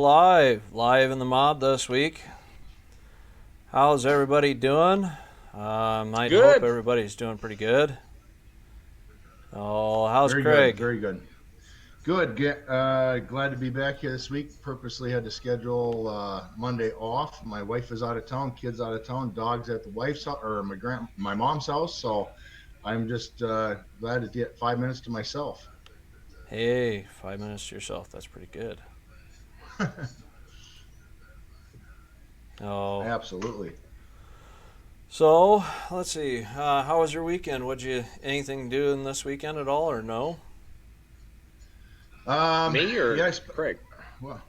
live in the mod this week. How's everybody doing? I'd hope Good. everybody's doing pretty good. Oh, how's Very good, Craig? very good. Good. Glad to be back here this week. Purposely had to schedule Monday off. My wife is out of town, kids out of town, dogs at the wife's house or my mom's house. So I'm just glad to get 5 minutes to myself. Hey, 5 minutes to yourself. That's pretty good. Oh, Absolutely. so let's see. How was your weekend? Would you anything doing this weekend at all, or no? Me or Yes. Craig? Well,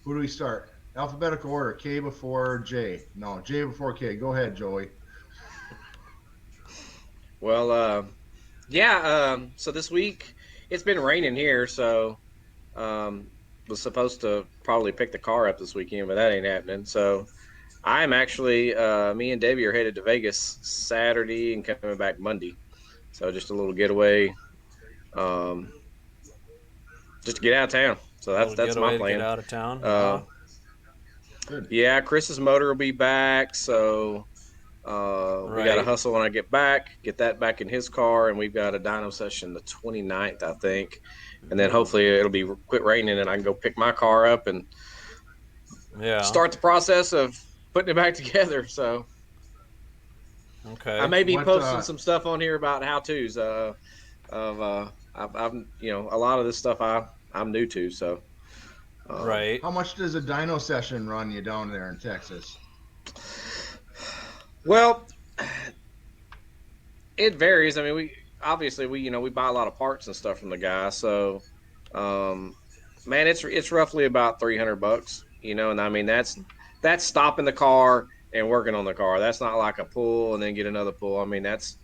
who do we start? Alphabetical order. K before J. No, J before K. Go ahead, Joey. Well, yeah. So this week it's been raining here, so um, was supposed to probably pick the car up this weekend, but that ain't happening. So I'm actually, me and Debbie are headed to Vegas Saturday and coming back Monday. So just a little getaway, um, just to get out of town. So A that's little that's my getaway to get plan. out of town. Uh, Yeah. Good. yeah, Chris's motor will be back, so we got to Right. hustle when I get back, get that back in his car, and we've got a dyno session the 29th, I think. And then Ooh. hopefully it'll be quit raining and I can go pick my car up and Yeah. start the process of putting it back together. So I Okay. may be What posting some stuff on here about how to's. Of I've a lot of this stuff I'm new to. So um, Right. how much does a dyno session run you down there in Texas? well, it varies. I mean, we obviously we buy a lot of parts and stuff from the guy. So um, man, it's roughly about $300, and I mean that's stopping the car and working on the car. That's not like a pull and then get another pull. I mean that's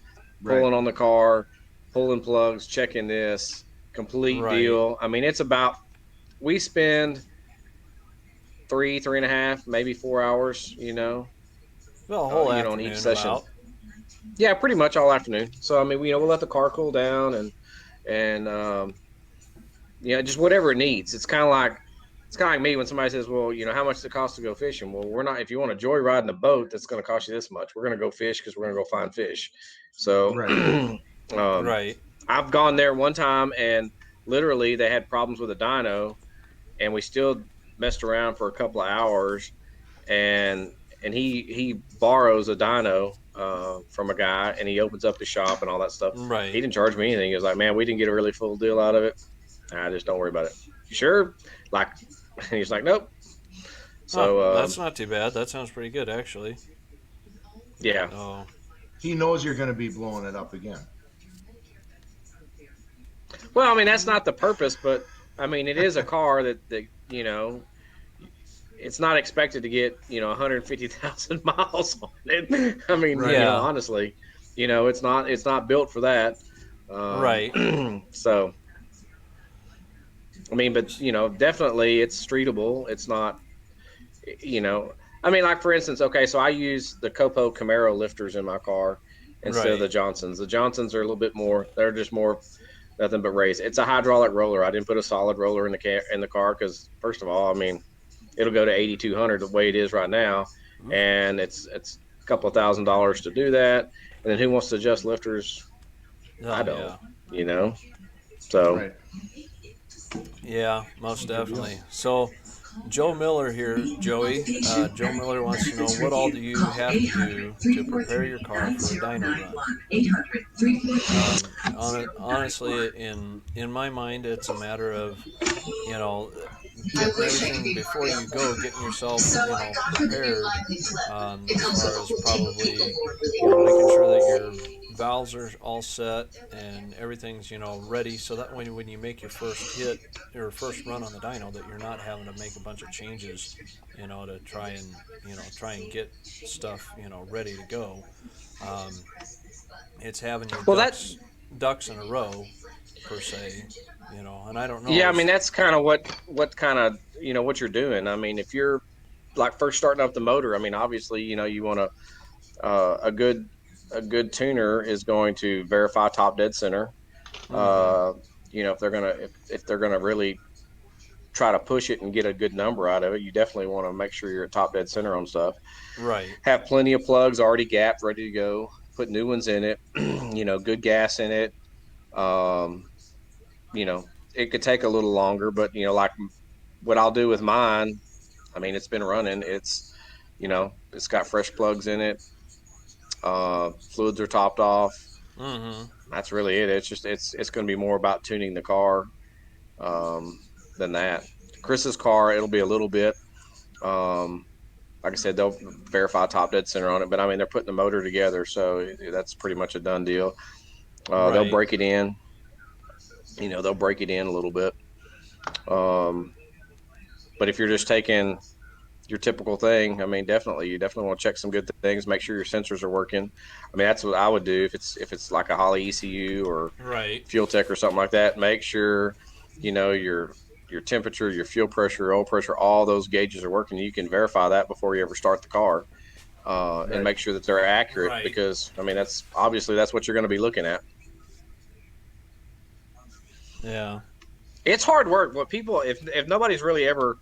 Right. pulling on the car, pulling plugs, checking this, complete Right. deal. I mean it's about we spend 3.5, maybe 4 hours, Well, a whole on each afternoon session. about. Yeah, pretty much all afternoon. So I mean, we'll let the car cool down and just whatever it needs. It's kind of like me when somebody says, "Well, how much does it cost to go fishing?" Well, we're not. If you want to joyride in a boat, that's going to cost you this much. We're going to go fish because we're going to go find fish. So, Right. um, Right. I've gone there one time and literally they had problems with a dyno, and we still messed around for a couple of hours, and he borrows a dyno from a guy, and he opens up his shop and all that stuff. He Right. didn't charge me anything. He was like, "Man, we didn't get a really full deal out of it. I just don't worry about it." You sure? Like, he's like, "Nope." Huh. So That's not too bad. That sounds pretty good, actually. yeah. Oh. He knows you're going to be blowing it up again. Well, I mean that's not the purpose, but I mean it is a car that it's not expected to get 150,000 miles on it. I mean, Right. Yeah. honestly, it's not built for that. Right. So I mean, but definitely it's streetable. It's not, you know, I mean, like for instance, okay, so I use the Copo Camaro lifters in my car instead of Right. the Johnsons. The Johnsons are a little bit more. They're just more nothing but race. It's a hydraulic roller. I didn't put a solid roller in the car because first of all, I mean, it'll go to 8,200 the way it is right now, Ooh. and it's a couple of $1,000s to do that. And then who wants to adjust lifters? I Oh don't, yeah. you know. So Right. Yeah, most Good deal. definitely. So, Joe Miller here, Joey. Joe Miller wants to know what all do you have to do to prepare your car for a dyno run. Honestly, in my mind, it's a matter of you know getting everything before you go, getting yourself prepared as far as probably making sure that your valves are all set and everything's ready, so that when you make your first hit or first run on the dyno, that you're not having to make a bunch of changes, to try and get stuff ready to go. Um, it's having your well that ducks in a row per se, and I don't yeah, know I mean is that's kind of what kind of what you're doing. I mean, if you're like first starting up the motor, I mean, obviously you want to a good tuner is going to verify top dead center. mm-hmm. Uh, if they're gonna really try to push it and get a good number out of it, you definitely want to make sure you're at top dead center on stuff. Right. Have plenty of plugs already gapped, ready to go. Put new ones in it. Good gas in it. Um, it could take a little longer, but like what I'll do with mine. I mean, it's been running. It's got fresh plugs in it. Fluids are topped off. Mm-hmm. That's really it. It's going to be more about tuning the car um, than that. Chris's car, it'll be a little bit. Um, like I said, they'll verify top dead center on it, but I mean they're putting the motor together, so that's pretty much a done deal. They'll Right. break it in. They'll break it in a little bit. Um, but if you're just taking your typical thing, I mean, you definitely want to check some good things. Make sure your sensors are working. I mean, that's what I would do if it's like a Holley ECU or Right. Fuel Tech or something like that. Make sure your temperature, your fuel pressure, oil pressure, all those gauges are working. You can verify that before you ever start the car, and Right. make sure that they're accurate Right. because I mean that's what you're going to be looking at. Yeah. It's hard work. What people if nobody's really ever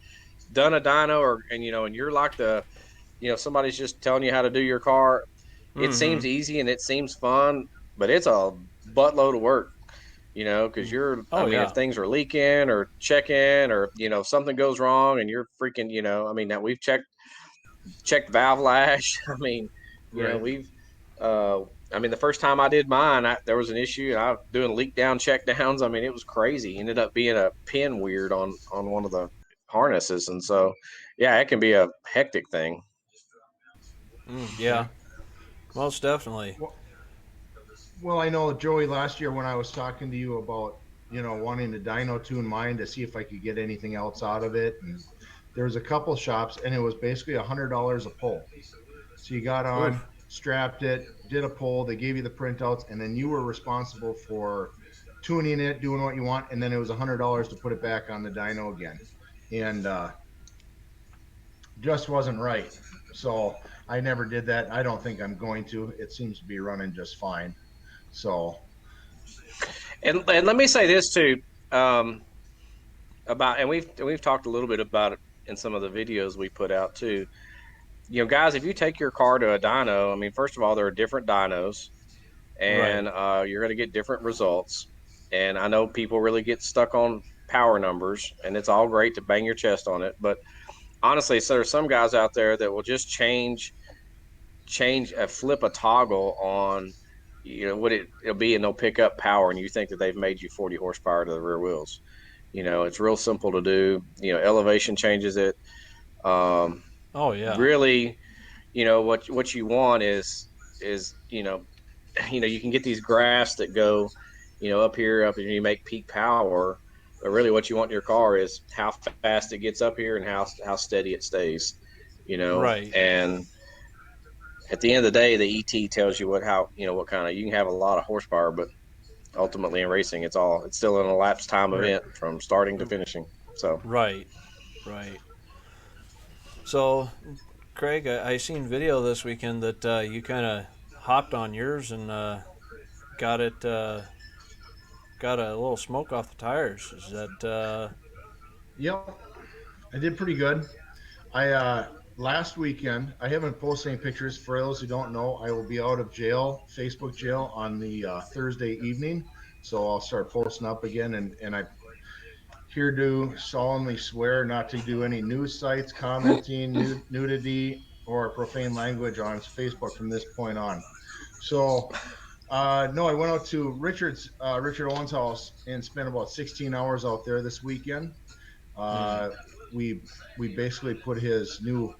done a dyno and you're like somebody's just telling you how to do your car, it Mm-hmm. seems easy and it seems fun, but it's a buttload of work, because I Oh mean, if yeah. things are leaking or checking or, something goes wrong and you're freaking, I mean, now we've checked valve lash. I mean, Right. we've, uh, I mean, the first time I did mine, there was an issue and I was doing leak down check downs. I mean, it was crazy. Ended up being a pin weird on one of the harnesses. And so, yeah, it can be a hectic thing. Yeah. Yeah. Most definitely. Well, well, I know Joey last year when I was talking to you about wanting to dyno tune mine to see if I could get anything else out of it, and there was a couple shops, and it was basically $100 a pull. So you got on, Oof. strapped it, did a pull, they gave you the printouts, and then you were responsible for tuning it, doing what you want, and then it was $100 to put it back on the dyno again, and just wasn't right. So I never did that. I don't think I'm going to. It seems to be running just fine. So And let me say this too, um, and we've talked a little bit about it in some of the videos we put out too. Guys, if you take your car to a dyno, I mean, first of all, there are different dynos, Right. and you're going to get different results. And I know people really get stuck on power numbers, and it's all great to bang your chest on it, but honestly, so there's some guys out there that will just flip a toggle on what it'll be, and they'll pick up power, and you think that they've made you 40 horsepower to the rear wheels. It's real simple to do. Elevation changes it. um, Oh yeah. Really, what you want is you can get these graphs that go up here, up, and you make peak power, but really what you want in your car is how fast it gets up here and how steady it stays. Right. And at the end of the day, the ET tells you what kind of, you can have a lot of horsepower, but ultimately in racing, it's still an elapsed time right. event from starting to finishing. So Right. Right. So, Craig, I seen video this weekend that you kind of hopped on yours and got it got a little smoke off the tires. Is that Yep, I did pretty good. I last weekend, I haven't posted any pictures. For those who don't know, I will be out of jail, Facebook jail, on the Thursday evening. So I'll start posting up again, and I here do solemnly swear not to do any news sites, commenting, nudity, or profane language on Facebook from this point on. So no, I went out to Richard Owen's house and spent about 16 hours out there this weekend. mm, Uh, we we basically put his new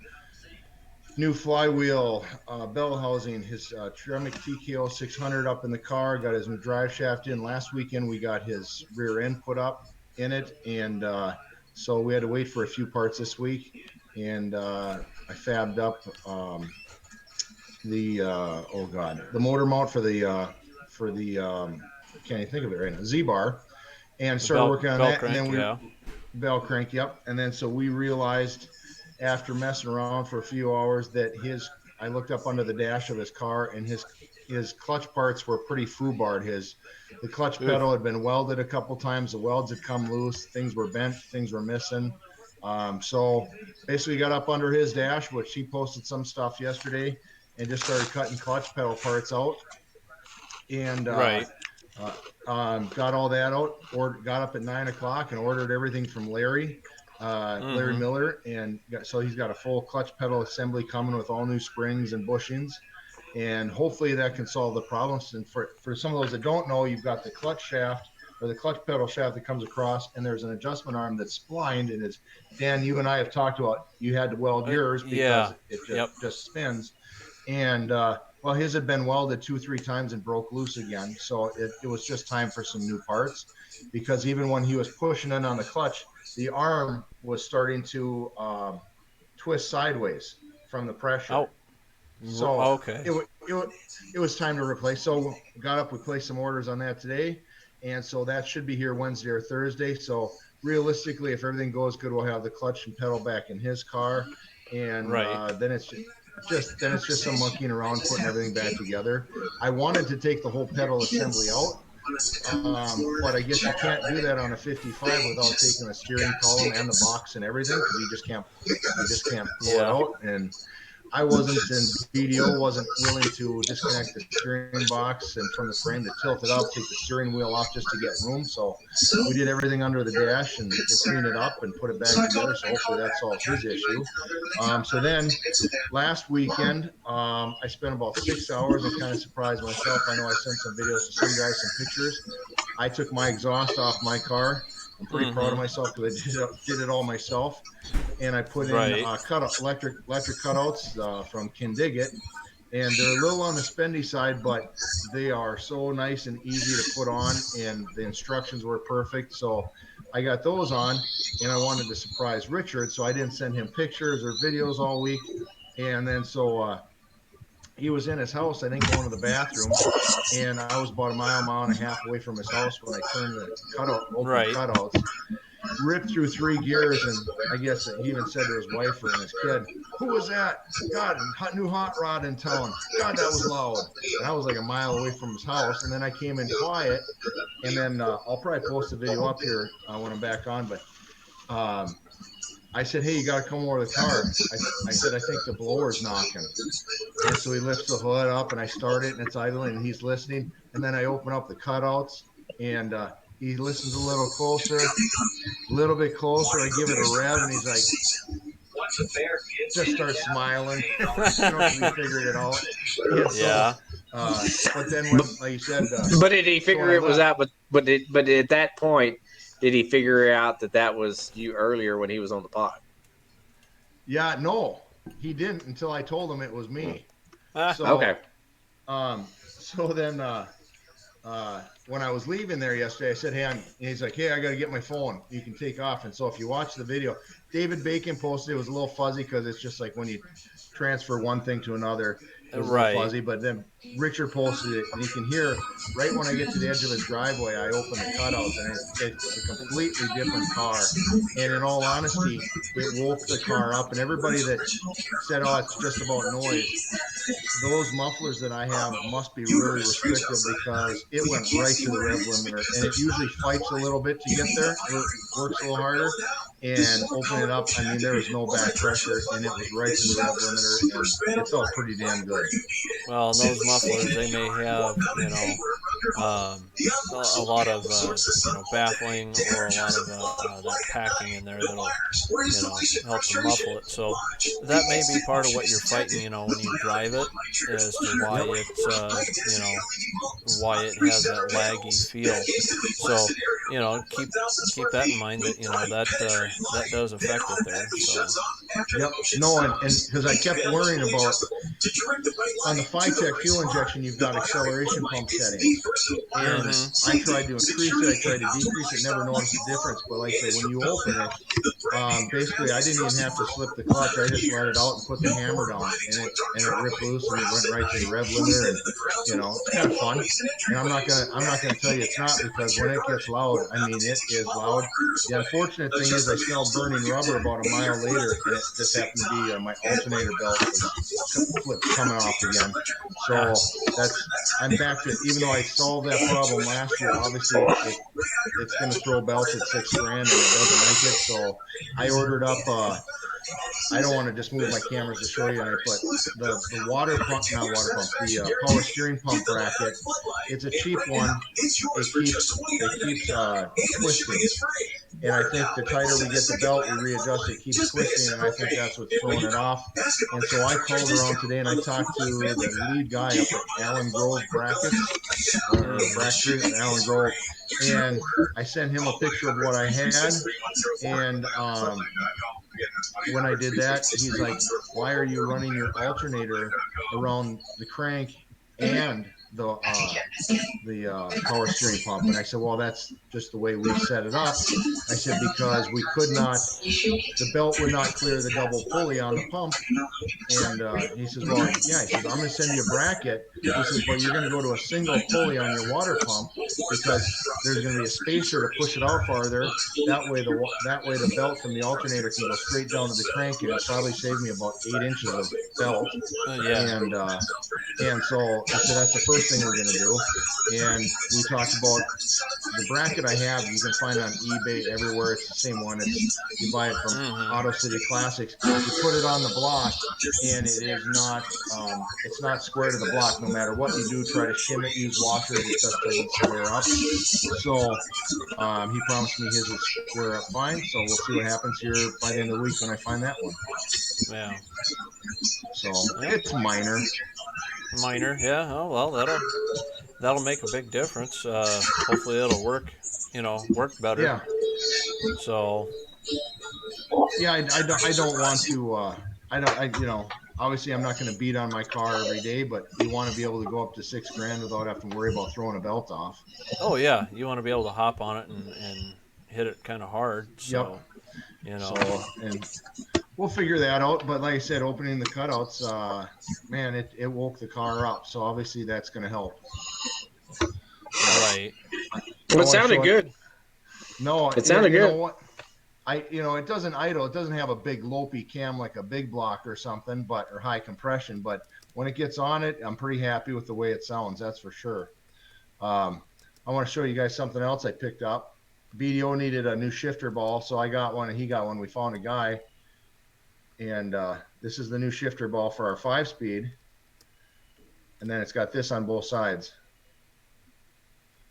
flywheel bell housing, his Tremic TKO 600 up in the car, got his new drive shaft in. Last weekend, we got his rear end put up in it. And so we had to wait for a few parts this week. And I fabbed up the motor mount for the can't even think of it right now, Z bar, and the started working on bell that. And crank? then we Yeah. bell crank, yep. And then so we realized after messing around for a few hours that his I looked up under the dash of his car, and his clutch parts were pretty foobarred. His the clutch Ooh. pedal had been welded a couple times. The welds had come loose. Things were bent. Things were missing. So basically, got up under his dash, which he posted some stuff yesterday, and just started cutting clutch pedal parts out. And Right. uh, got all that out. Or got up at 9 o'clock and ordered everything from Larry Mm-hmm. Miller, and so he's got a full clutch pedal assembly coming with all new springs and bushings, and hopefully that can solve the problems. And for some of those that don't know, you've got the clutch shaft or the clutch pedal shaft that comes across, and there's an adjustment arm that's splined. And as Dan, you and I have talked about, you had to weld yours because Yeah. it just Yep. just spins. And well, his had been welded 2 3 times and broke loose again, so it was just time for some new parts, because even when he was pushing in on the clutch, the arm was starting to twist sideways from the pressure. Oh. So Okay. it was time to replace. So got up, we placed some orders on that today, and so that should be here Wednesday or Thursday. So realistically, if everything goes good, we'll have the clutch and pedal back in his car, and Right. then it's just some monkeying around putting everything back together. I wanted to take the whole pedal assembly out, but I guess you can't do that on a 55 without taking the steering column and the box and everything, because you just can't pull it Yeah. out. And I wasn't, and BDO wasn't willing to disconnect the steering box and from the frame to tilt it up, take the steering wheel off just to get room. So we did everything under the dash, and we'll clean it up and put it back together. So hopefully that solves his issue. So then last weekend, I spent about 6 hours and kind of surprised myself. I know I sent some videos to some guys, some pictures. I took my exhaust off my car. I'm pretty proud of Mm-hmm. myself because I did it all myself, and I put in Right. electric cutouts from Kindigit, and they're a little on the spendy side, but they are so nice and easy to put on, and the instructions were perfect. So I got those on, and I wanted to surprise Richard, so I didn't send him pictures or videos all week. And then he was in his house, I think, going to the bathroom, and I was about a mile and a half away from his house when I turned the cutout, open the Right. cutouts, ripped through 3 gears, and I guess he even said to his wife and his kid, "Who was that? God, new hot rod in town. God, that was loud." And I was like a mile away from his house, and then I came in quiet, and then I'll probably post the video up here when I'm back on, but um, I said, "Hey, you got to come over to the car." I said, "I think the blower's knocking." And so he lifts the hood up, and I start it, and it's idling, and he's listening. And then I open up the cutouts, and he listens a little bit closer. I give it a rev, and he's like, just starts smiling, because he figured it out. And so, Yeah. but then But, when, like you said, but did he so when figure I it was left, out? But at that point, did he figure out that that was you earlier when he was on the pod? yeah, no, he didn't until I told him it was Hmm. me. Ah. Okay. So, so then, when I was leaving there yesterday, I said, "Hey," and he's like, "Hey, I got to get my phone. You can take off." And so if you watch the video, David Bacon posted, it was a little fuzzy because it's just like when you transfer one thing to another, it was a little Right. fuzzy. But then Richard posted it, and you can hear right when I get to the edge of his driveway, I open the cutouts, and it's a completely different car. And in all honesty, it woke the car up. And everybody that said, "Oh, it's just about noise," those mufflers that I have must be really restrictive, because it went right to the rev limiter, and it usually fights a little bit to get there. It works a little harder, and open it up. I mean, there was no back pressure, and it was right to the rev limiter, and it felt pretty damn good. Well, and those mufflers, they may have, um, a lot of, baffling or a lot of that packing in there that'll, help to muffle it. So that may be part of what you're fighting, when you drive it, as to why Yep. it's, why it has that laggy feel. So, keep that in mind, that, that does affect it there. So, Yep. No, and because I kept worrying about, on the FiTech fuel injection, you've got acceleration pump settings, and mm-hmm. I tried to increase it, I tried to decrease it, never noticed a difference. But like I say, when you open it, basically I didn't even have to slip the clutch. I just let it out and put the hammer down, and it ripped loose, and it went right to the rev limiter. And it's kind of fun. And I'm not gonna tell you it's not, because when it gets loud, I mean, it is loud. The unfortunate thing is I smell burning rubber about a mile later, and it just happened to be my alternator belt was flipped coming off again. Ah, So that's I'm back to, even though I solved that problem last year. Obviously, it's going to throw belts at 6 grand, and it doesn't like it. So I ordered up. I don't want to just move my cameras to show you, but the water pump, not water pump, the power steering pump bracket. It's a cheap one. It keeps twisting, and I think the tighter we get the belt, we readjust it, keeps twisting, and I think that's what's throwing it off. And so I called around today and I talked to the lead guy up at Allen Grove Brackets, or mm-hmm. Bracketry, Allen Grove, and I sent him a picture of what I had. And when I did that, he's like, "Why are you running your alternator around the crank and the power steering pump?" And I said, "Well, that's just the way we've set it up." I said, "Because we could not, the belt would not clear the double pulley on the pump." And he says, "Well, yeah." He says, "I'm going to send you a bracket." He says, "But you're going to go to a single pulley on your water pump because there's going to be a spacer to push it out farther. That way the belt from the alternator can go straight down to the crank, and it'll probably save me about 8 inches of belt." Yeah. And so he said, "That's the first thing we're going to do." And we talked about the bracket I have. You can find on eBay everywhere. It's the same one. It's You buy it from Mm-hmm. Auto City Classics. You put it on the block, and it's not square to the block. No matter what you do, try to shim it, use washers, it just doesn't square up. So he promised me his would square up fine. So we'll see what happens here by the end of the week when I find that one. Yeah. So Yep. it's minor. Minor. Yeah. Oh well, that'll make a big difference. Hopefully it'll work. Work better. Yeah, So. yeah. I don't want to. I don't. I Obviously I'm not going to beat on my car every day, but you want to be able to go up to 6 grand without having to worry about throwing a belt off. Oh yeah, you want to be able to hop on it and hit it kind of hard. Yep. So you know. So, and we'll figure that out. But like I said, opening the cutouts, man, it woke the car up. So obviously that's going to help. But Right. I Well, it want to sounded show it. good. No, It yeah, sounded you know good. what? It doesn't idle. It doesn't have a big lopey cam like a big block or something, or high compression. But when it gets on it, I'm pretty happy with the way it sounds. That's for sure. Um, I want to show you guys something else I picked up. BDO needed a new shifter ball, so I got one and he got one. We found a guy, and this is the new shifter ball for our 5-speed, and then it's got this on both sides.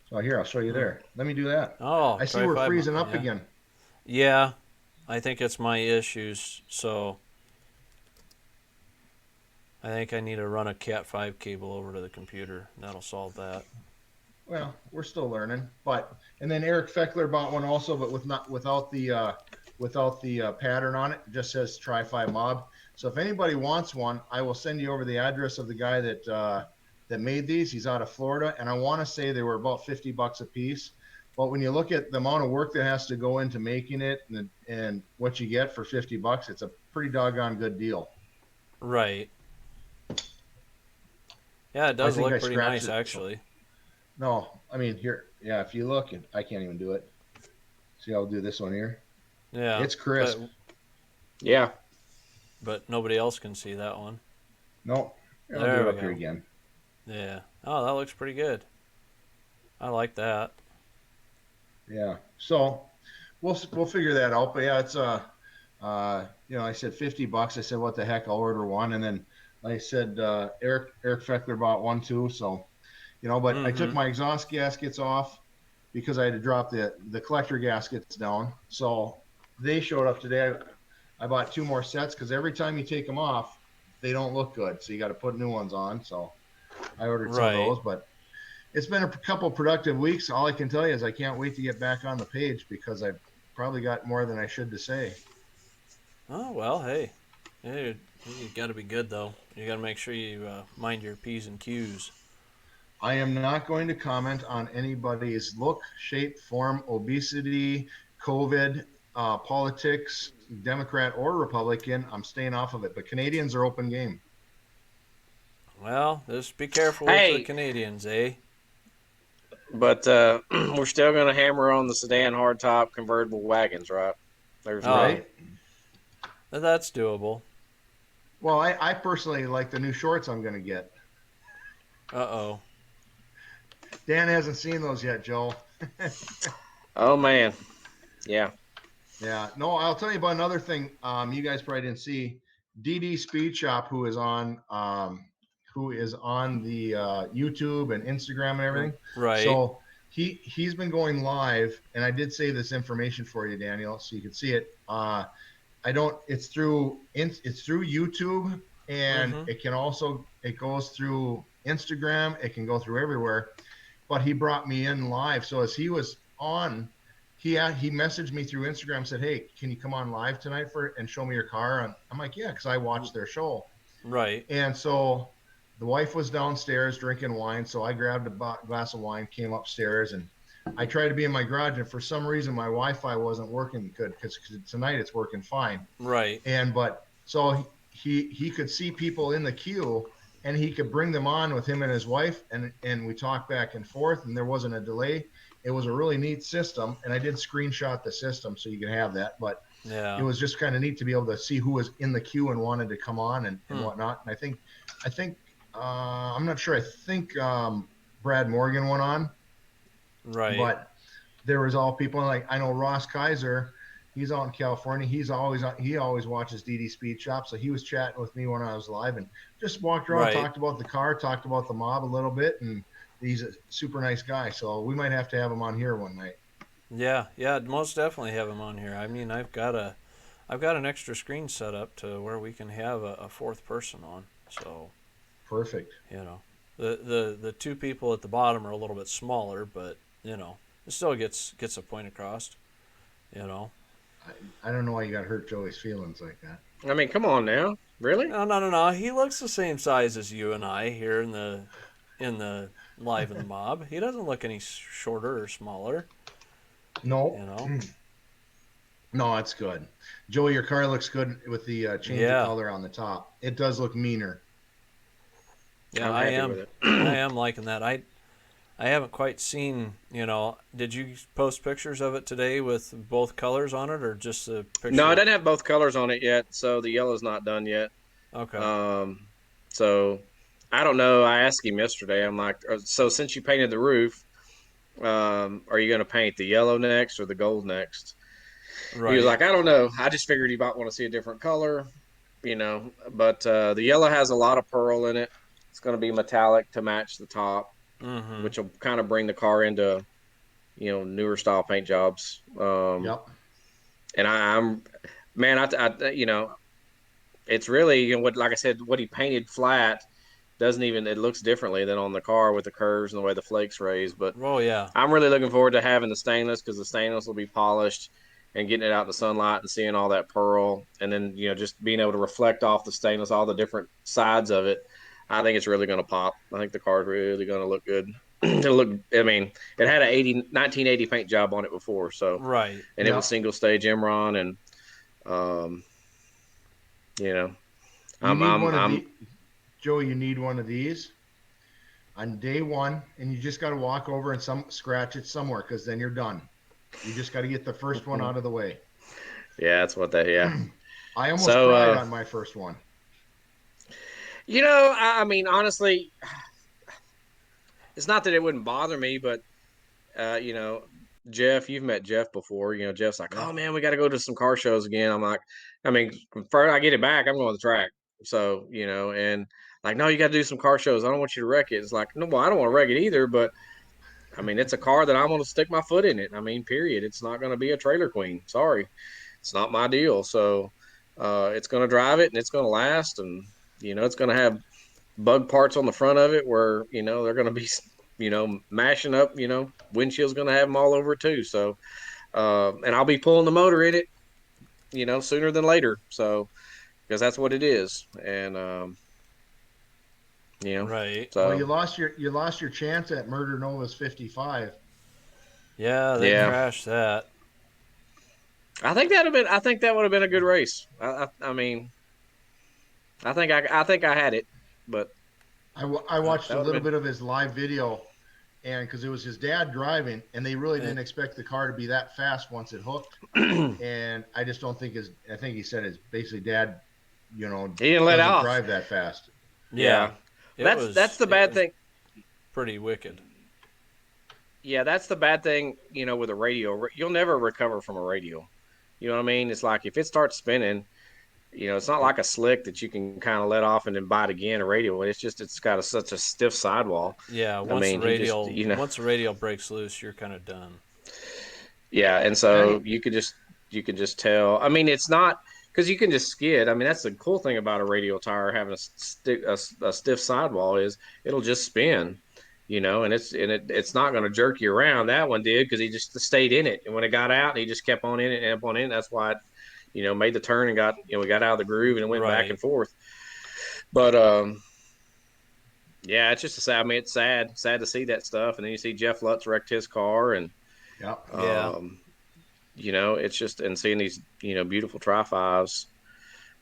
So here, I'll show you Hmm. there. Let me do that. Oh, I see try we're five. freezing up Yeah. again. Yeah. I think it's my issues. So I think I need to run a Cat 5 cable over to the computer. That'll solve that. Well, we're still learning, and then Eric Feckler bought one also, but without the pattern on it. It just says Tri Fi Mob. So if anybody wants one, I will send you over the address of the guy that made these. He's out of Florida, and I want to say they were about $50 a piece. But when you look at the amount of work that has to go into making it, and what you get for $50, it's a pretty doggone good deal. Right. Yeah, it I does think look I pretty scratched nice it. So actually. no, I mean here, yeah. If you look, I can't even do it. See, I'll do this one here. Yeah. It's But crisp. Yeah. but nobody else can see that one. No, I'll do There it we up here go. again. Yeah. Oh, that looks pretty good. I like that. Yeah. So we'll figure that out. But yeah, it's I said $50. I said, what the heck? I'll order one, and then like I said, Eric Feckler bought one too. So but I took Mm-hmm. my exhaust gaskets off because I had to drop the collector gaskets down. So they showed up today. I bought two more sets because every time you take them off, they don't look good. So you got to put new ones on. So I ordered some of Right. those, but it's been a couple productive weeks. All I can tell you is I can't wait to get back on the page because I've probably got more than I should to say. Oh well, hey. Hey, you got to be good though. You got to make sure you mind your p's and q's. I am not going to comment on anybody's look, shape, form, obesity, COVID, politics, Democrat or Republican. I'm staying off of it. But Canadians are open game. Well, just be careful with the Hey, Canadians, eh? but we're still going to hammer on the sedan hardtop convertible wagons, right? There's Ah, none. right? that's doable. Well, I personally like the new shorts I'm going to get. Uh oh. Dan hasn't seen those yet, Joe. Oh man, yeah. Yeah, no, I'll tell you about another thing. You guys probably didn't see DD Speed Shop, who is on the YouTube and Instagram and everything. Right. So he's been going live, and I did save this information for you, Daniel, so you can see it. I don't. It's through YouTube, and Mm-hmm. it goes through Instagram. It can go through everywhere. But he brought me in live. So as he was on, he messaged me through Instagram, said, "Hey, can you come on live tonight for and show me your car?" And I'm like, "Yeah," because I watched their show. Right. And so the wife was downstairs drinking wine, so I grabbed a glass of wine, came upstairs, and I tried to be in my garage. And for some reason, my Wi-Fi wasn't working good because tonight it's working fine. Right. And but so he could see people in the queue, and he could bring them on with him and his wife, and we talked back and forth, and there wasn't a delay. It was a really neat system, and I did screenshot the system so you can have that. But it Yeah. was just kind of neat to be able to see who was in the queue and wanted to come on and Hmm. whatnot. And I think I'm not sure. I think Brad Morgan went on, Right. but there was all people like I know Ross Kaiser. He's out in California. He always watches DD Speed Shop, so he was chatting with me when I was live and just walked around, Right. talked about the car, talked about the mob a little bit, and he's a super nice guy. So we might have to have him on here one night. Yeah. Yeah. Most definitely have him on here. I mean, I've got an extra screen set up to where we can have a fourth person on. So Perfect. you know, the two people at the bottom are a little bit smaller, but it still gets a point across. You know. I don't know why you got to hurt Joey's feelings like that. I mean, come on now, really? No, no, no, no. He looks the same size as you and I here in the live in the mob. He doesn't look any shorter or smaller. No, You know. no, that's good. Joey, your car looks good with the change of Yeah. color on the top. It does look meaner. Yeah. I'm I happy with am. I it. am liking that. I haven't quite seen. Did you post pictures of it today with both colors on it, or just a No, I picture? didn't have both colors on it yet, so the yellow's not done yet. Okay. Um, so I don't know. I asked him yesterday. I'm like, so since you painted the roof, are you going to paint the yellow next or the gold next? He was Right. like, I don't know. I just figured he might want to see a different color, But the yellow has a lot of pearl in it. It's going to be metallic to match the top, Mm-hmm. which will kind of bring the car into newer style paint jobs. Yep. And I'm man, it's really what like I said, what he painted flat doesn't even it looks differently than on the car with the curves and the way the flakes raise. But Oh yeah. I'm really looking forward to having the stainless because the stainless will be polished and getting it out in the sunlight and seeing all that pearl and then just being able to reflect off the stainless all the different sides of it. I think it's really going to pop. I think the car's really going to look good. It'll look. I mean, it had a 1980 paint job on it before, so Right. and it was Yep. single stage Imron and um, you know, You need one of I'm the Joey. You need one of these on day one, and you just got to walk over and scratch it somewhere because then you're done. You just got to get the first one out of the way. yeah, that's what that yeah. I almost So cried on my first one. I mean, honestly, it's not that it wouldn't bother me, but you know, Jeff, you've met Jeff before. Jeff's like, Yeah. oh man, we got to go to some car shows again. I'm like, I mean, first I get it back, I'm going to the track. So, and like, no, you got to do some car shows. I don't want you to wreck it. It's like, no, well, I don't want to wreck it either, but I mean, it's a car that I'm going to stick my foot in it. I mean, period. It's not going to be a trailer queen. Sorry. It's not my deal. So, it's going to drive it and it's going to last. And, it's going to have bug parts on the front of it where, they're going to be, mashing up, windshield's going to have them all over it too. So, and I'll be pulling the motor in it, sooner than later. So, because that's what it is. And, you know, Right. Well, so you lost your chance at Murder Nova's 55. Yeah. They yeah, crashed that. I think that would have been a good race. I mean, I think I had it, but I watched a that would have little been, bit of his live video, and because it was his dad driving, and they really And, didn't expect the car to be that fast once it hooked. And I just don't think his. I think he said his basically dad, He didn't let doesn't off. drive that fast. yeah, Yeah, that's the it bad was thing. pretty wicked. Yeah, that's the bad thing. With a radio, you'll never recover from a radio. You know what I mean? It's like if it starts spinning, it's not It, like a slick that you can kind of let off and then bite again. A radio, it's got such a stiff sidewall. yeah, I mean, he just once the radial breaks loose, you're kind of done. yeah, and And so you could just tell. I mean, it's not because you can just skid. I mean, that's the cool thing about a radial tire having a stiff sidewall is it'll just spin. And it's not going to jerk you around. That one did because he just stayed in it, and when it got out, he just kept on in it and up on in. That's why it made the turn and we got out of the groove and it went back Right. and forth. But yeah, it's just a sad. I mean, it's sad to see that stuff, and then you see Jeff Lutz wrecked his car, and yeah, Yeah. um, it's just and seeing these beautiful tri fives.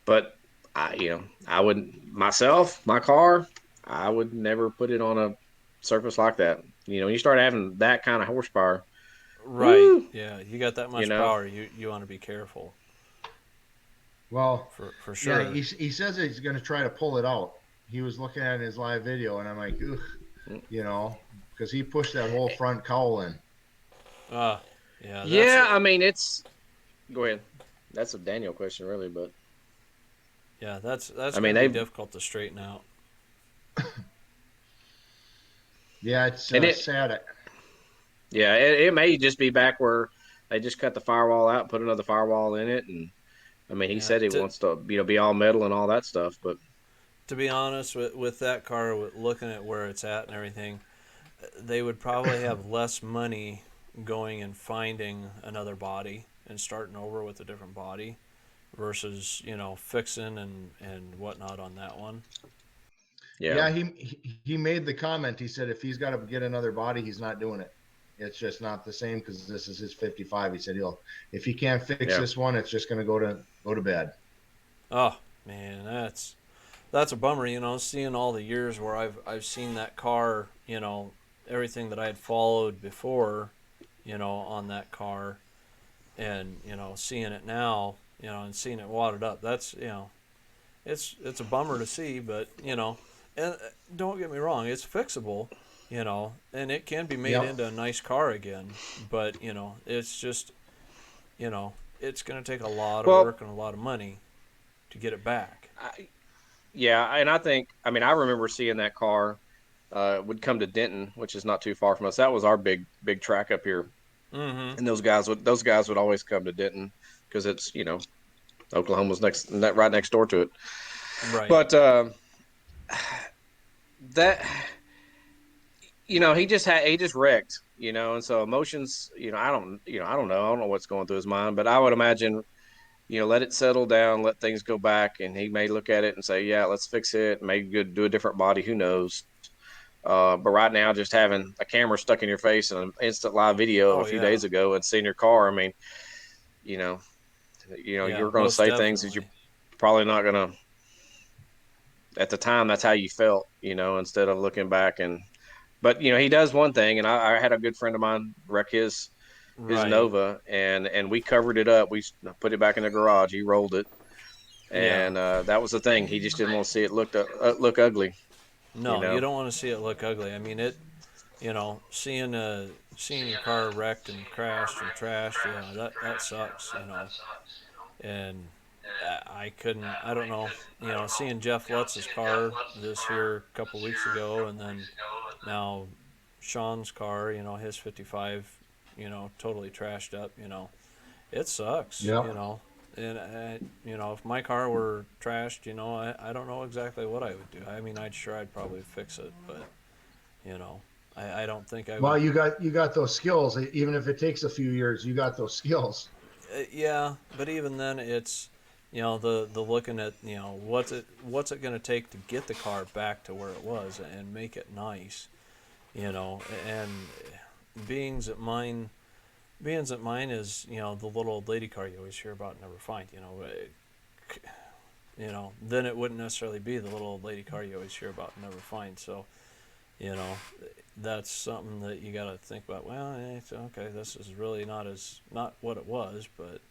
But I wouldn't myself, my car, I would never put it on a surface like that. When you start having that kind of horsepower, Right. woo, Yeah. You got that you much know, power. You want to be careful well, for yeah, sure. he says he's going to try to pull it out. He was looking at his live video, and I'm like, ugh, because he pushed that whole front cowl in. Uh yeah, that's yeah. I mean, it's go ahead. That's a Daniel question, really, but yeah, that's I mean going to be they difficult to straighten out. Yeah, it's and it sad. yeah it may just be back where they just cut the firewall out, and put another firewall in it, and I mean he Yeah. said he To wants to be all metal and all that stuff, but to be honest with that car, looking at where it's at and everything, they would probably have less money going and finding another body and starting over with a different body versus fixing and whatnot on that one. yeah. Yeah, he made the comment. He said if he's got to get another body, he's not doing it. It's just not the same because this is his 55. He said if he can't fix Yeah. this one, it's just going to go to bed. Oh man, that's a bummer. Seeing all the years where I've seen that car. Everything that I had followed before. On that car, and seeing it now. And seeing it wadded up. That's it's a bummer to see, but and don't get me wrong, it's fixable, and it can be made Yep. into a nice car again. But it's just it's going to take a lot of Well, work and a lot of money to get it back. yeah, and I mean, I remember seeing that car would come to Denton, which is not too far from us. That was our big track up here, Mm-hmm. and those guys would always come to Denton because it's Oklahoma's right next door to it. Right. But that he just wrecked, and so emotions, I don't know what's going through his mind, but I would imagine let it settle down, let things go back, and he may look at it and say, yeah, let's fix it, maybe do a different body, who knows. But right now, just having a camera stuck in your face and an instant live video of a Oh few yeah. days ago and seeing your car, I mean, you know, Yeah. you're going to Most say things that you're definitely. probably not going to. At the time, that's how you felt, instead of looking back and. But he does one thing, and I had a good friend of mine wreck his Right. Nova, and we covered it up. We put it back in the garage. He rolled it, Yeah. and that was the thing. He just didn't want to see it look ugly, you No, you know. don't want to see it look ugly. I mean, seeing your car wrecked and crashed and trashed, that sucks. And I couldn't. I don't know. Seeing Jeff Lutz's car this here a couple weeks ago, and then now Sean's car, his 55, totally trashed up. It sucks. Yep. And if my car were trashed, I don't know exactly what I would do. I mean, I'd probably fix it, but you know, I don't think I Well, would. you got those skills. Even if it takes a few years, you got those skills. Yeah, but even then, it's the looking at what's it going to take to get the car back to where it was and make it nice, and being that mine is the little old lady car you always hear about and never find. Then it wouldn't necessarily be the little old lady car you always hear about and never find. So you know, that's something that you got to think about. Well, it's okay. This is really not what it was, but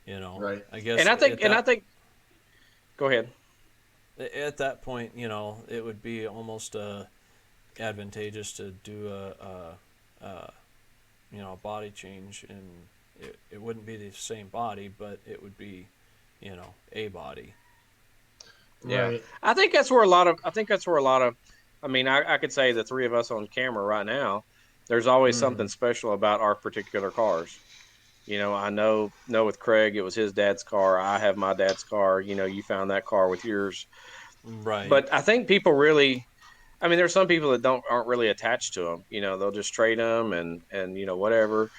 Right. I And guess I think, go ahead. at that point, it would be almost advantageous to do a body change, and it wouldn't be the same body, but it would be, a body. Yeah, Right. I think that's where a lot of, I mean, I could say the three of us on camera right now, there's always Mm-hmm. something special about our particular cars. I know with Craig, it was his dad's car. I have my dad's car. You found that car with yours. Right. But I think people really, I mean, there's some people that aren't really attached to them. They'll just trade them and whatever,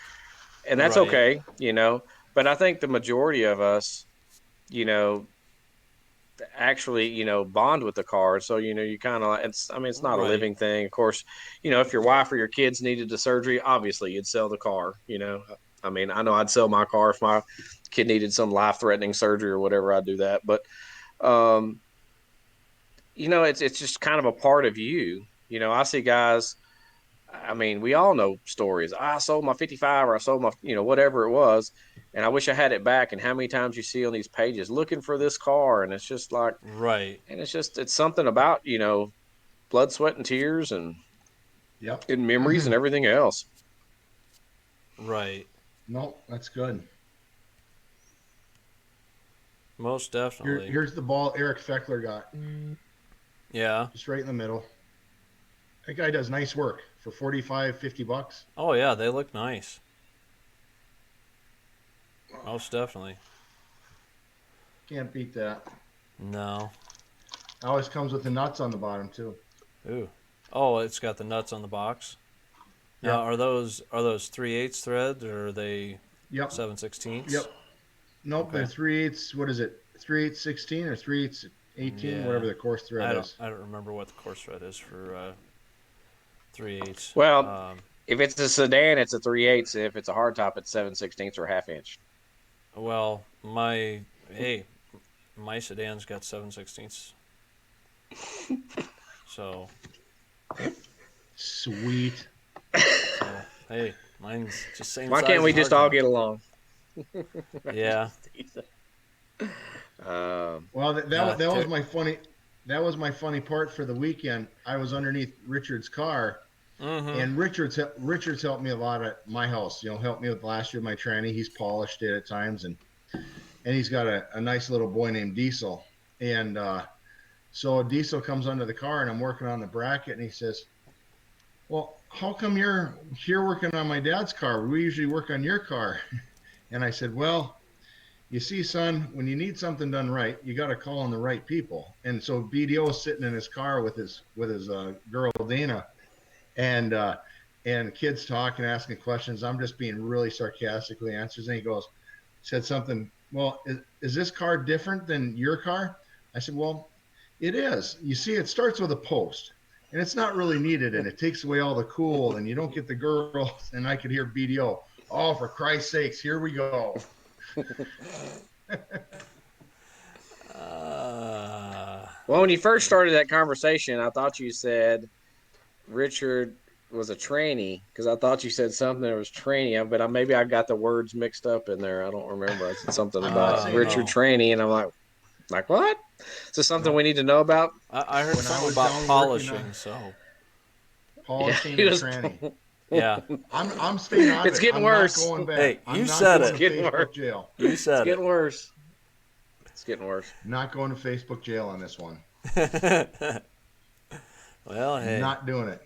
and that's Right. okay. But I think the majority of us, you know, actually bond with the car. So you kind of, it's, I mean, it's not a Right. living thing, of course. If your wife or your kids needed the surgery, obviously you'd sell the car. I mean, I know I'd sell my car if my kid needed some life threatening surgery or whatever. I'd do that. But um it's just kind of a part of you. I see guys, I mean, we all know stories. I sold my 55, or I sold my, whatever it was, and I wish I had it back. And how many times you see on these pages looking for this car, and it's just like, Right. and it's something about blood, sweat, and tears, Yep. and memories and everything else. Right. No, that's good. Most definitely. Here's the ball Eric Feckler got, Yeah. just right in the middle. That guy does nice work for 45, $50. Oh yeah, they look nice. Most definitely. Can't beat that. No. Always comes with the nuts on the bottom too. Ooh. Oh, it's got the nuts on the box. Now, Yep. are those 3/8 threads, or are they Yep. 7/16? Yep. Nope. They're Okay. 3/8. What is it? 3/8 16 or 3/8 18, Yeah. whatever the course thread is. I don't remember what the course thread is for 3/8. Well, if it's a sedan, it's a 3/8. If it's a hardtop, it's 7/16 or half inch. Well, hey, my sedan's got 7/16. So Sweet. so hey, mine's just same Why size can't we as just all hardtop. get along? Yeah. Well, Uh, that was ter- my funny. That was my funny part for the weekend. I was underneath Richard's car, mm-hmm. and Richard's helped me a lot at my house. Helped me with last year my tranny. He's polished it at times, and he's got a nice little boy named Diesel. And so Diesel comes under the car, and I'm working on the bracket, and he says, "Well, how come you're here working on my dad's car? We usually work on your car." And I said, "Well, you see, son, when you need something done right, you got to call on the right people." And so BDO is sitting in his car with his girl Dana, and kids talking, asking questions. I'm just being really sarcastically answers, and he said something. Well, is this car different than your car? I said, well, it is. You see, it starts with a post, and it's not really needed, and it takes away all the cool, and you don't get the girls. And I could hear BDO. Oh, for Christ's sakes, here we go. Uh, Well, when you first started that conversation, I thought you said Richard was a tranny, because I thought you said something that was tranny, but maybe I got the words mixed up in there. I don't remember. I said something I'm not about saying Richard no. Tranny, and I'm like what? Is this something No. we need to know about? I heard When I something was about down working on polishing. So Yeah, polishing he and was. tranny, yeah. I'm staying out of It's it. getting I'm not worse. going back. Hey, you I'm not said going It's to it. getting Facebook worse. jail. You It's said getting worse. It's getting worse. Not going to Facebook jail on this one. it. Well, hey. Not doing it.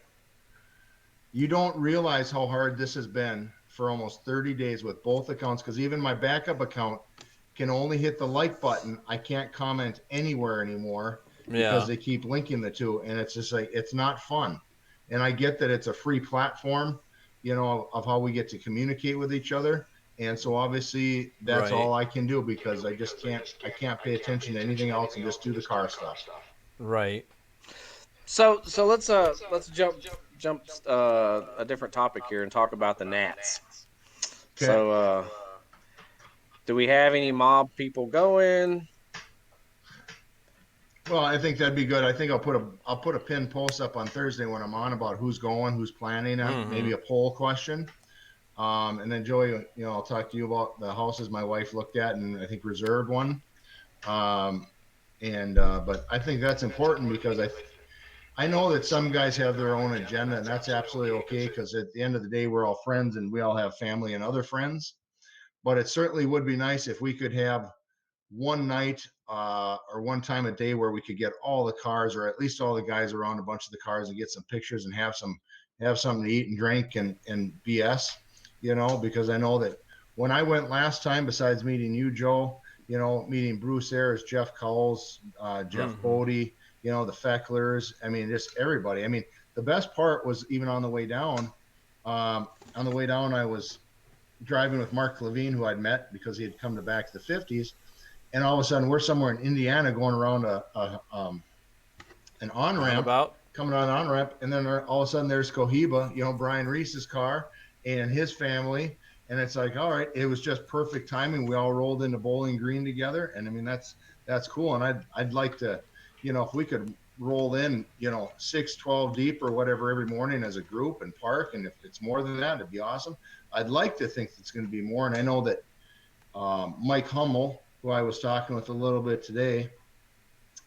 You don't realize how hard this has been for almost 30 days with both accounts, because even my backup account can only hit the like button. I can't comment anywhere anymore because Yeah. they keep linking the two, and it's just like it's not fun. And I get that it's a free platform, of how we get to communicate with each other. And so obviously that's Right. all I can do, because I can't pay attention to anything else and just do the car stuff. Right. So let's jump a different topic here and talk about the Nats. Okay. So do we have any mob people going? Well, I think that'd be good. I think I'll put a pin post up on Thursday when I'm on about who's going, who's planning, on Mm-hmm. maybe a poll question. And then Joey, I'll talk to you about the houses my wife looked at and I think reserved one. Um, and but I think that's important because I know that some guys have their own agenda, and that's absolutely okay because at the end of the day, we're all friends and we all have family and other friends. But it certainly would be nice if we could have one night or one time a day where we could get all the cars or at least all the guys around a bunch of the cars and get some pictures and have something to eat and drink and BS, because I know that when I went last time, besides meeting you, Joe, meeting Bruce Ayers, Jeff Cowles, Jeff Mm-hmm. Bodie, the Fecklers. I mean, just everybody. I mean, the best part was even on the way down. On the way down, I was driving with Mark Levine, who I'd met because he had come to back to the 50s, and all of a sudden we're somewhere in Indiana going around an on ramp, Roundabout. coming on an on ramp, and then all of a sudden there's Cohiba, Brian Reese's car and his family, and it's like, all right, it was just perfect timing. We all rolled into Bowling Green together, and I mean that's cool, and I'd like to, if we could roll in, 6, 12 deep or whatever every morning as a group and park, and if it's more than that, it'd be awesome. I'd like to think it's going to be more, and I know that Mike Hummel, who I was talking with a little bit today,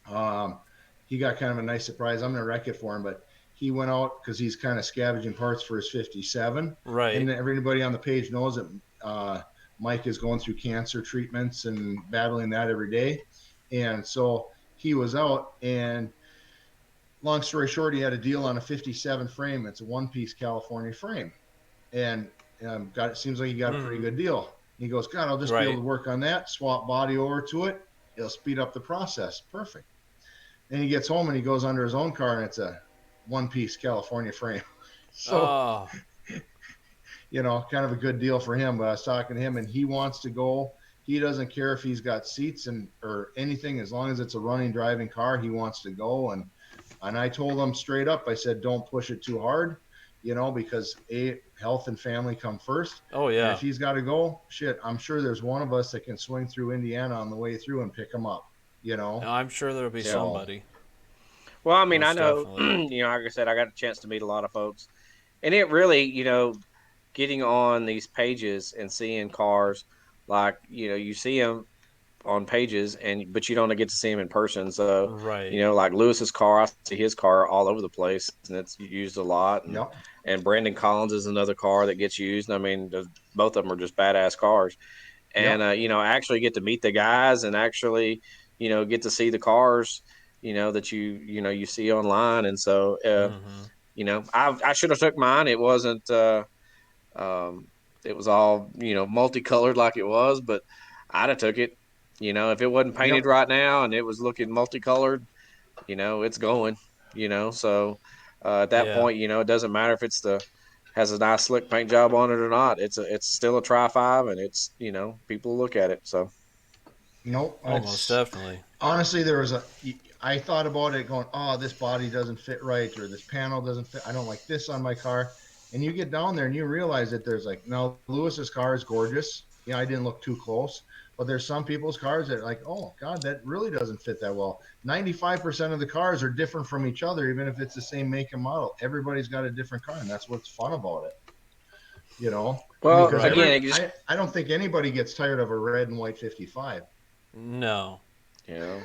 um, he got kind of a nice surprise. I'm going to wreck it for him, but he went out because he's kind of scavenging parts for his 57. And Right. everybody on the page knows that Mike is going through cancer treatments and battling that every day. And so he was out, and long story short, he had a deal on a 57 frame. It's a one piece California frame. And got it seems like he got a pretty Mm-hmm. good deal. He goes, God, I'll just be able Right. to work on that, swap body over to it. It'll speed up the process. Perfect. Then he gets home and he goes under his own car and it's a one piece California frame. So, Oh. kind of a good deal for him. But I was talking to him and he wants to go. He doesn't care if he's got seats and or anything, as long as it's a running driving car, he wants to go. And I told him straight up, I said, don't push it too hard, because health and family come first. Oh And if yeah. he's got to go, shit, I'm sure there's one of us that can swing through Indiana on the way through and pick him up, you know. I'm sure there'll be Yeah. So, somebody. Well, I mean, I Most know, definitely. like I said, I got a chance to meet a lot of folks, and it really, getting on these pages and seeing cars, like, you see them on pages, but you don't get to see him in person. So, Right. like Lewis's car, I see his car all over the place, and it's used a lot. And yep, Brandon Collins is another car that gets used. I mean, both of them are just badass cars. And yep, actually get to meet the guys and actually, get to see the cars, that you see online. And so, Mm-hmm. I should have took mine. It wasn't. Um, it was all multicolored like it was, but I'd have took it. If it wasn't painted yep. right now and it was looking multicolored, it's going. So at that Yeah. point, it doesn't matter if it's the has a nice slick paint job on it or not. It's still a Tri Five, and it's people look at it. So Nope. Oh, most It's definitely. honestly there was I thought about it going, oh, this body doesn't fit right or this panel doesn't fit. I don't like this on my car. And you get down there and you realize that there's like, now Lewis's car is gorgeous. I didn't look too close, but there's some people's cars that are like, oh God, that really doesn't fit that well. 95% of the cars are different from each other, even if it's the same make and model. Everybody's got a different car, and that's what's fun about it. I mean, well, because Right. again, it just I don't think anybody gets tired of a red and white 55. No. you know.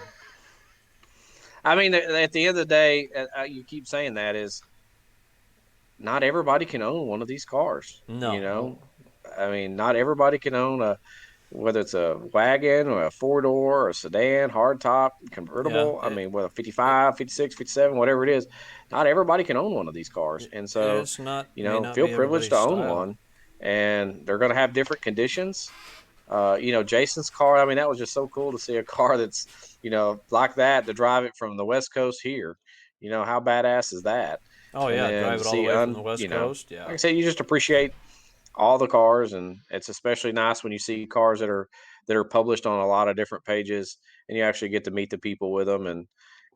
I mean, at the end of the day, you keep saying that is not everybody can own one of these cars. No. No, I mean, not everybody can own whether it's a wagon or a four door or a sedan, hardtop, Yeah. convertible. I mean, whether 55, 56, 57, whatever it is, not everybody can own one of these cars. And so, It's not. May not feel be privileged everybody's to own style. one. And they're going to have different conditions. Jason's car, I mean, that was just so cool to see a car that's, like that, to drive it from the West Coast here. How badass is that? Oh And yeah. then Drive to it all the see, way from the West Coast. like Yeah. I said, you just appreciate all the cars, and it's especially nice when you see cars that are published on a lot of different pages, and you actually get to meet the people with them, and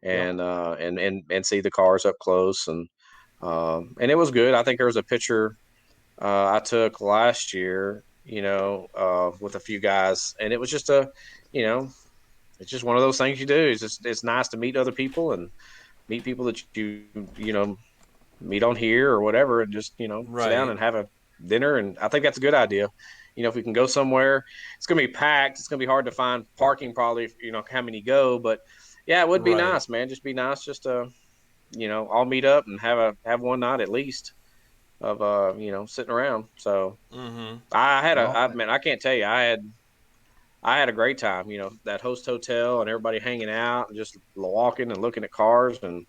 yep, see the cars up close, and it was good. I think there was a picture I took last year, with a few guys, and it was just you know it's just one of those things you do. It's nice to meet other people and meet people that you know meet on here or whatever, and just sit down Right. and have a dinner. And I think that's a good idea. If we can go somewhere, it's gonna be packed. It's gonna be hard to find parking probably. If, how many go, but yeah, it would be Right. nice, man. Just be nice, just to all meet up and have one night at least of sitting around. So Mm-hmm. I Well, mean, I can't tell you, I had a great time. That host hotel and everybody hanging out and just walking and looking at cars and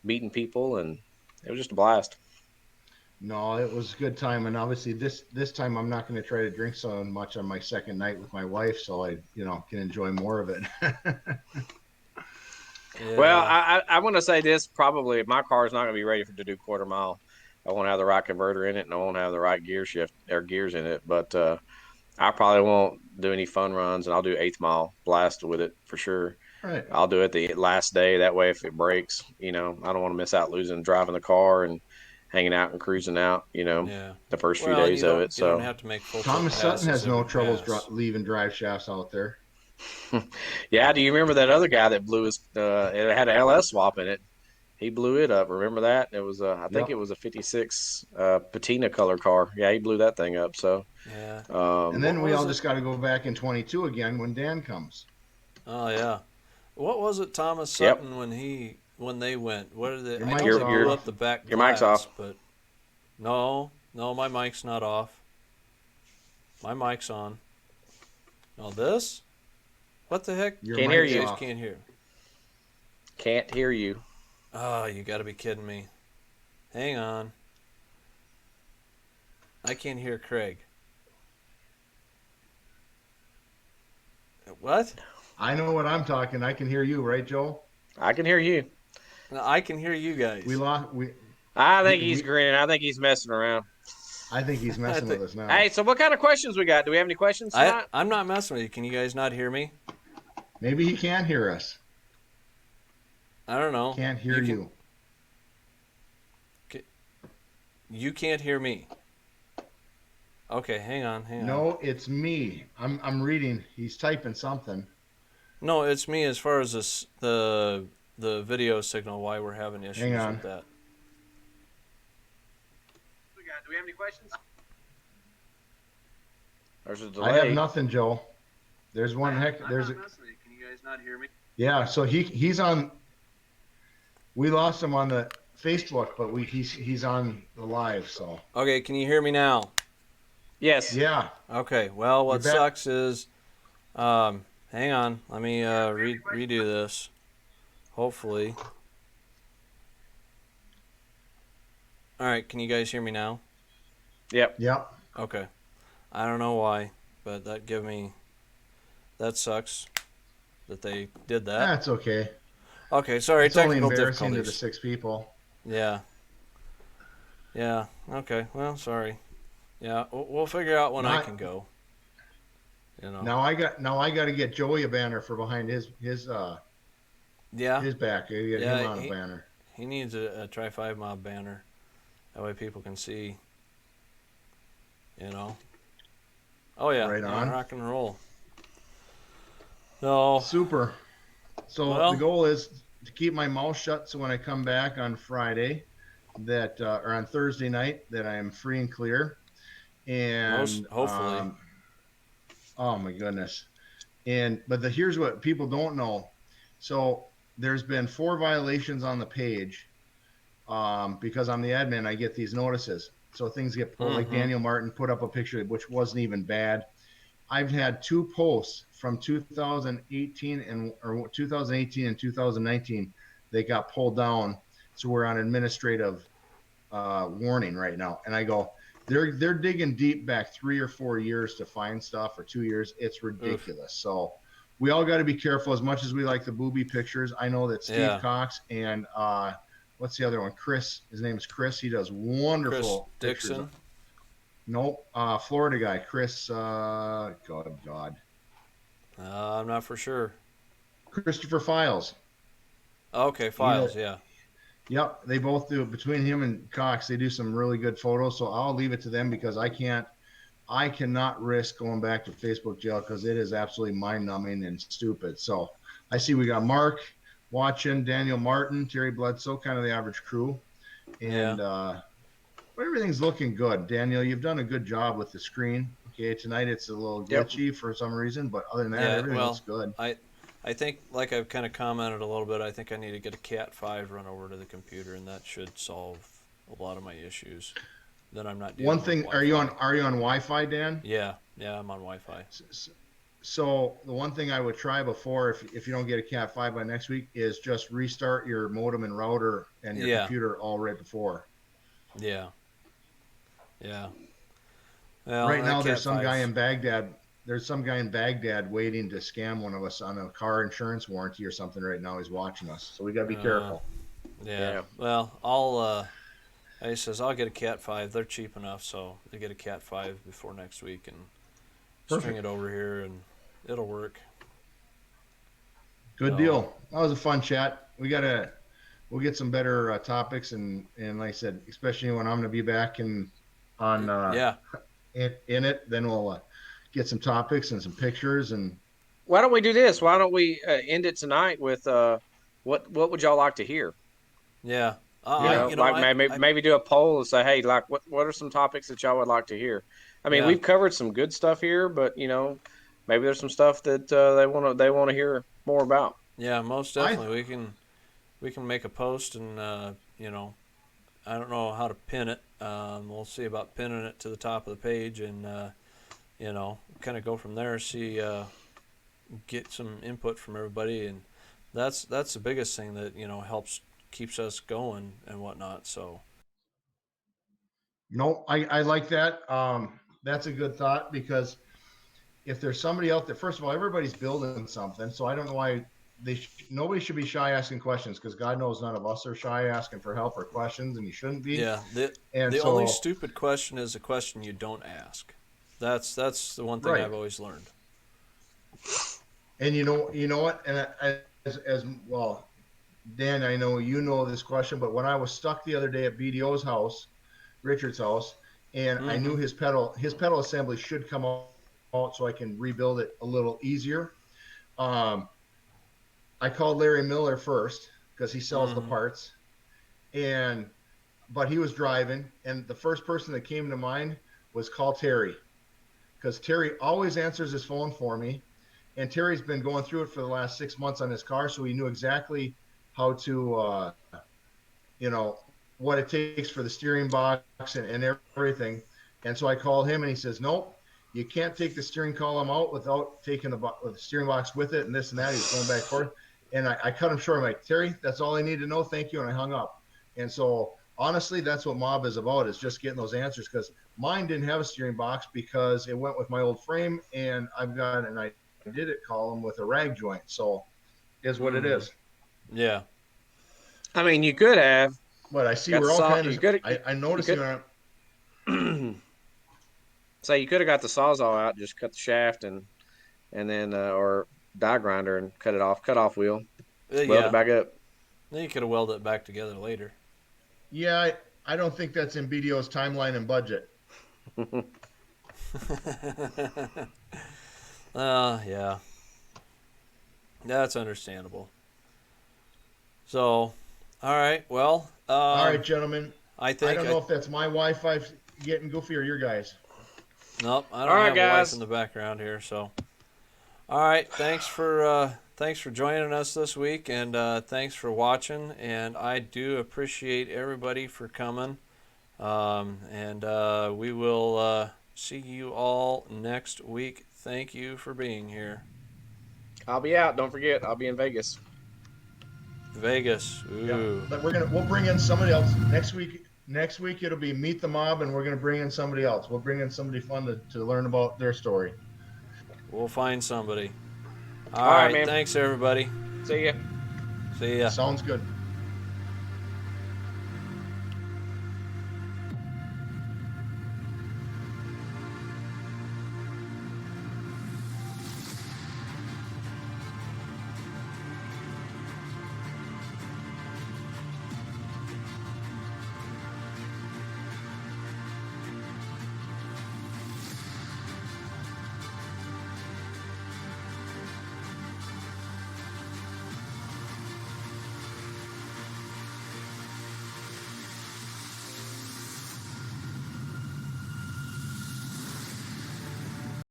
meeting people, and it was just a blast. no, it was a good time, and obviously this time I'm not going to try to drink so much on my second night with my wife, so I can enjoy more of it. Well, Yeah. I want to say this, probably my car is not going to be ready to do quarter mile. I won't have the right converter in it, and I won't have the right gear shift or gears in it. But I probably won't do any fun runs, and I'll do eighth mile blast with it for sure. Right. I'll do it the last day. That way, if it breaks, I don't want to miss out losing driving the car and hanging out and cruising out. Yeah. The first few Well, and days you of don't it. you don't So have to make full trip Thomas Sutton passes has no every troubles pass. leaving drive shafts out there. yeah, do you remember that other guy that blew his? It had an LS swap in it. He blew it up. Remember that? It was I think it Yep. was a '56 patina color car. Yeah, he blew that thing up. So, Yeah. And What then we was all it? just got to go back in 22 again when Dan comes. Oh yeah. What was it, Thomas yep. Sutton, when they went? What did they? Your I know mic's they Your blew your up off. the back your mic's glass, off. but no, no, my mic's not off. My mic's on. Now this? What the heck? Your Can't hear You mic's you. guys off. can't hear. Can't hear you. Oh, you got to be kidding me. Hang on. I can't hear Craig. What? I know what I'm talking. I can hear you, right, Joe? I can hear you. No, I can hear you We guys. lost. I think he's We. grinning. I think he's messing around. I think he's I messing with think us now. Hey, so what kind of questions we got? Do we have any questions tonight? I'm not messing with you. Can you guys not hear me? Maybe he can hear us. I don't know. Can't hear you. You can't hear me. Okay, hang on, hang on. No, it's me. I'm reading. He's typing something. No, it's me as far as the video signal. Why we're having Hang issues on. with that? Do we have any questions? There's a I have delay. nothing, Joe. There's one heck. There's a. Can you guys not hear me? Yeah. So he's on. We lost him on the Facebook, but he's on the live. So Okay, can you hear me now? Yes. yeah. Okay. Well, what You're back. sucks is, hang on. Let me redo this. Hopefully. All right. Can you guys hear me now? Yep. Yep. Okay. I don't know why, but that sucks that they did that. That's okay. Okay. Sorry. It's only Technical embarrassing to the difficulties. 6 people. Yeah. Yeah. Okay. Well, sorry. Yeah. We'll figure out when I Not- can go. Now I got to get Joey a banner for behind his Yeah. back. I get Yeah, him on a banner. He needs a Try 5 Mob banner. That way people can see. Oh yeah. Right on. Rock and roll. No. Super. So Well- the goal is to keep my mouth shut. So when I come back on Friday, or on Thursday night, that I am free and clear. And Hopefully. oh my goodness. But here's what people don't know. So there's been 4 violations on the page. Because I'm the admin, I get these notices. So things get pulled. Like Daniel Martin put up a picture which wasn't even bad. I've had 2 posts from 2018 and 2019 they got pulled down. So we're on administrative warning right now. And I go, they're digging deep back 3 or 4 years to find stuff, or 2 years. It's ridiculous. Oof. So we all got to be careful. As much as we like the booby pictures, I know that Steve Cox and what's the other one? Chris. His name is Chris. He does wonderful Chris pictures. Dixon. Nope. Florida guy. Chris. God. I'm not for sure. Christopher Files. Okay, Files. Yeah. Yep. They both do. Between him and Cox, they do some really good photos. So I'll leave it to them because I cannot risk going back to Facebook jail because it is absolutely mind numbing and stupid. So I see we got Mark watching, Daniel Martin, Terry Bledsoe, kind of the average crew, Yeah. and everything's looking good. Daniel, you've done a good job with the screen. Okay, tonight it's a little Yep. glitchy for some reason, but other than that, Yeah. everything looks Well, good. I I think, like I've kind of commented a little bit, I think I need to get a Cat 5 run over to the computer, and that should solve a lot of my issues. Then I'm not One dealing with thing, are you on Wi-Fi. Wi-Fi, Dan? Yeah. Yeah. I'm on Wi-Fi. So the one thing I would try before, if you don't get a Cat 5 by next week, is just restart your modem and router and your Yeah. computer all right before. Yeah. Yeah. Well, Right that now, Cat Five's. There's some guy in Baghdad waiting to scam one of us on a car insurance warranty or something. Right now, he's watching us, so we got to be Uh, careful. yeah. Yeah. Well, I says I'll get a Cat 5. They're cheap enough, so they get a Cat 5 before next week and string it Perfect. over here, and it'll work. Good So deal. That was a fun chat. We'll get some better topics, and like I said, especially when I'm going to be back in on yeah, in it, then we'll get some topics and some pictures. And Why don't we do this? Why don't we end it tonight with what would y'all like to hear? yeah. You yeah, know, like maybe do a poll and say, hey, like what are some topics that y'all would like to hear? I mean, Yeah, we've covered some good stuff here, but maybe there's some stuff that they want to hear more about. yeah. Most I definitely, we can make a post, and I don't know how to pin it. We'll see about pinning it to the top of the page, and kind of go from there. See, get some input from everybody, and that's the biggest thing that helps keeps us going and whatnot. So no, I like that. That's a good thought because if there's somebody out there, first of all, everybody's building something, so I don't know why nobody should be shy asking questions because God knows none of us are shy asking for help or questions, and you shouldn't be. yeah, the And the only so, stupid question is a question you don't ask. That's the one thing right, I've always learned. and you know what, and as well, Dan, I know you know this question, but when I was stuck the other day at BDO's house, Richard's house, and I Mm-hmm. knew his pedal assembly should come out so I can rebuild it a little easier. Um, I called Larry Miller first because he sells the Mm-hmm. parts, and but he was driving, and the first person that came to mind was call Terry because Terry always answers his phone for me, and Terry's been going through it for the last 6 months on his car, so he knew exactly how to what it takes for the steering box and everything. And so I called him, and he says, nope, you can't take the steering column out without taking the steering box with it, and this and that. He was going back and forth, and I cut him short. I'm like, Terry, that's all I need to know. Thank you, and I hung up. And so honestly, that's what Mob is about, is just getting those answers, because mine didn't have a steering box because it went with my old frame, and I've got an I did it column with a rag joint. So is what it Mm-hmm. is. Yeah. I mean, you could have But I see got the we're all saw. kind You of could I you noticing could say you could have got the sawzall out, just cut the shaft and then or die grinder and cut it off, cut off wheel, weld it Yeah. back up. Then you could have welded it back together later. Yeah, I don't think that's in BDO's timeline and budget. Yeah. That's understandable. So, all right. Well, All right, gentlemen. I I think don't know if that's my Wi-Fi getting goofy or your guys. nope. I All don't right, have a wife in guys. the background here. So, all right. Thanks for joining us this week, and thanks for watching. And I do appreciate everybody for coming. And we will see you all next week. Thank you for being here. I'll be out. Don't forget, I'll be in Vegas. Vegas. Yeah, Ooh. but we'll bring in somebody else next week. Next week it'll be Meet the Mob, and we're gonna bring in somebody else. We'll bring in somebody fun to learn about their story. We'll find somebody. All All right, right. man. Thanks, everybody. See ya. See ya. Sounds good.